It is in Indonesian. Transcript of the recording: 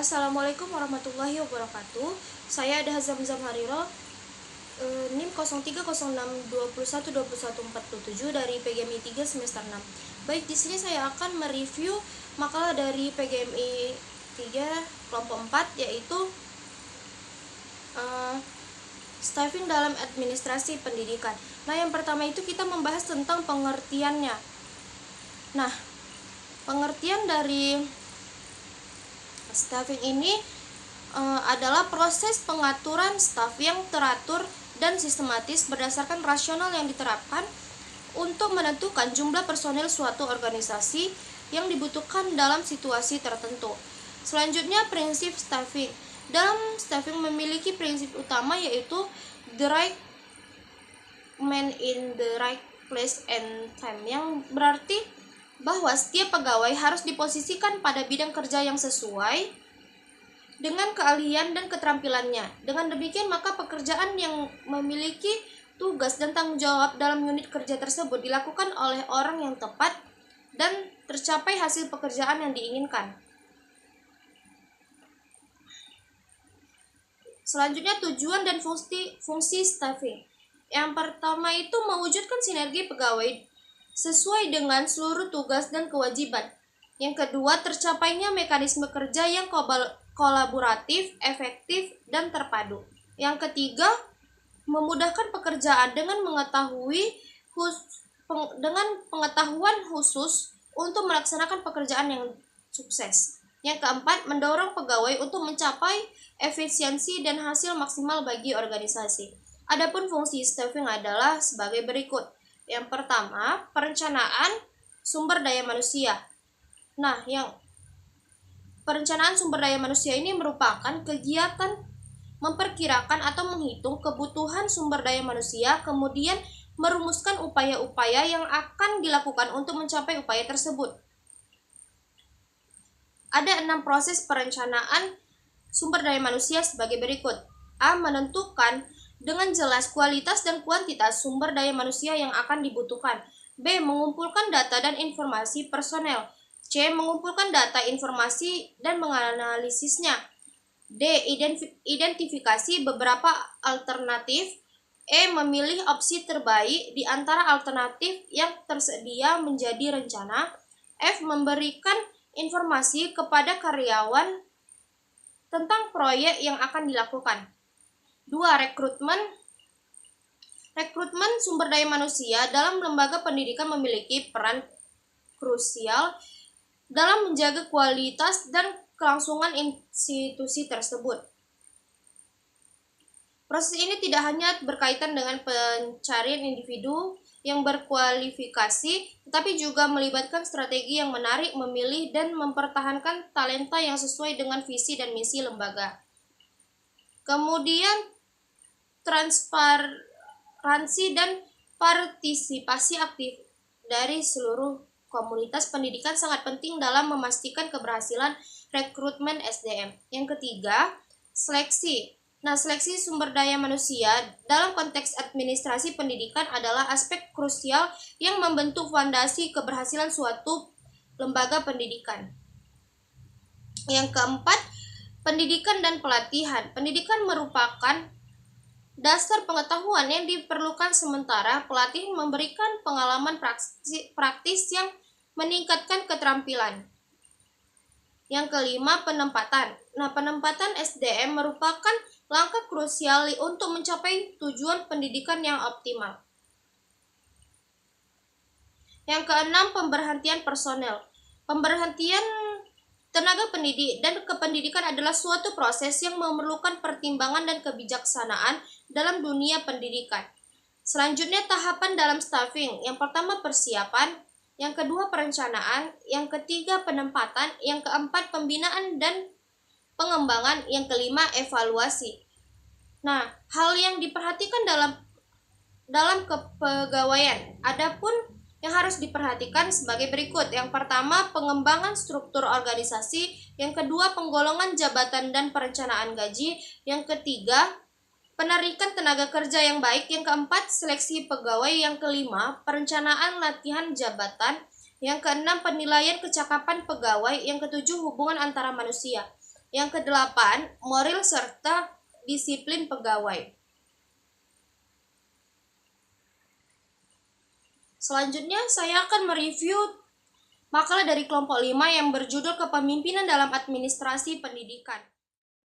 Assalamualaikum warahmatullahi wabarakatuh. Saya Ada Zamzam Hariro, NIM 030621212147 dari PGMI 3 semester 6. Baik, di sini saya akan mereview makalah dari PGMI 3 kelompok 4, yaitu staffing dalam administrasi pendidikan. Nah, yang pertama itu kita membahas tentang pengertiannya. Nah, pengertian dari staffing ini adalah proses pengaturan staf yang teratur dan sistematis berdasarkan rasional yang diterapkan untuk menentukan jumlah personil suatu organisasi yang dibutuhkan dalam situasi tertentu. Selanjutnya, prinsip staffing. Dalam staffing memiliki prinsip utama, yaitu the right man in the right place and time, yang berarti bahwa setiap pegawai harus diposisikan pada bidang kerja yang sesuai dengan keahlian dan keterampilannya. Dengan demikian, maka pekerjaan yang memiliki tugas dan tanggung jawab dalam unit kerja tersebut dilakukan oleh orang yang tepat dan tercapai hasil pekerjaan yang diinginkan. Selanjutnya, tujuan dan fungsi staffing. Yang pertama itu mewujudkan sinergi pegawai sesuai dengan seluruh tugas dan kewajiban. Yang kedua, tercapainya mekanisme kerja yang kolaboratif, efektif, dan terpadu. Yang ketiga, memudahkan pekerjaan dengan pengetahuan khusus untuk melaksanakan pekerjaan yang sukses. Yang keempat, mendorong pegawai untuk mencapai efisiensi dan hasil maksimal bagi organisasi. Adapun fungsi staffing adalah sebagai berikut. Yang pertama, perencanaan sumber daya manusia. Nah, perencanaan sumber daya manusia ini merupakan kegiatan memperkirakan atau menghitung kebutuhan sumber daya manusia, kemudian merumuskan upaya-upaya yang akan dilakukan untuk mencapai upaya tersebut. Ada 6 proses perencanaan sumber daya manusia sebagai berikut. A. Menentukan dengan jelas kualitas dan kuantitas sumber daya manusia yang akan dibutuhkan. B. Mengumpulkan data dan informasi personel. C. Mengumpulkan data informasi dan menganalisisnya. D. Identifikasi beberapa alternatif. E. Memilih opsi terbaik di antara alternatif yang tersedia menjadi rencana. F. Memberikan informasi kepada karyawan tentang proyek yang akan dilakukan. 2. Rekrutmen sumber daya manusia dalam lembaga pendidikan memiliki peran krusial dalam menjaga kualitas dan kelangsungan institusi tersebut. Proses ini tidak hanya berkaitan dengan pencarian individu yang berkualifikasi, tetapi juga melibatkan strategi yang menarik, memilih, dan mempertahankan talenta yang sesuai dengan visi dan misi lembaga. Kemudian, transparansi dan partisipasi aktif dari seluruh komunitas pendidikan sangat penting dalam memastikan keberhasilan rekrutmen SDM. Yang ketiga, seleksi. Nah, seleksi sumber daya manusia dalam konteks administrasi pendidikan adalah aspek krusial yang membentuk fondasi keberhasilan suatu lembaga pendidikan. Yang keempat, pendidikan dan pelatihan. Pendidikan merupakan dasar pengetahuan yang diperlukan, sementara pelatihan memberikan pengalaman praktis yang meningkatkan keterampilan. Yang kelima, penempatan. Nah, penempatan SDM merupakan langkah krusial untuk mencapai tujuan pendidikan yang optimal. Yang keenam, pemberhentian personel. Pemberhentian tenaga pendidik dan kependidikan adalah suatu proses yang memerlukan pertimbangan dan kebijaksanaan dalam dunia pendidikan. Selanjutnya, tahapan dalam staffing. Yang pertama, persiapan. Yang kedua, perencanaan. Yang ketiga, penempatan. Yang keempat, pembinaan dan pengembangan. Yang kelima, evaluasi. Nah, hal yang diperhatikan dalam kepegawaian. Adapun yang harus diperhatikan sebagai berikut. Yang pertama, pengembangan struktur organisasi. Yang kedua, penggolongan jabatan dan perencanaan gaji. Yang ketiga, penarikan tenaga kerja yang baik. Yang keempat, seleksi pegawai. Yang kelima, perencanaan latihan jabatan. Yang keenam, penilaian kecakapan pegawai. Yang ketujuh, hubungan antara manusia. Yang kedelapan, moral serta disiplin pegawai. Selanjutnya, saya akan mereview makalah dari kelompok 5 yang berjudul Kepemimpinan dalam Administrasi Pendidikan.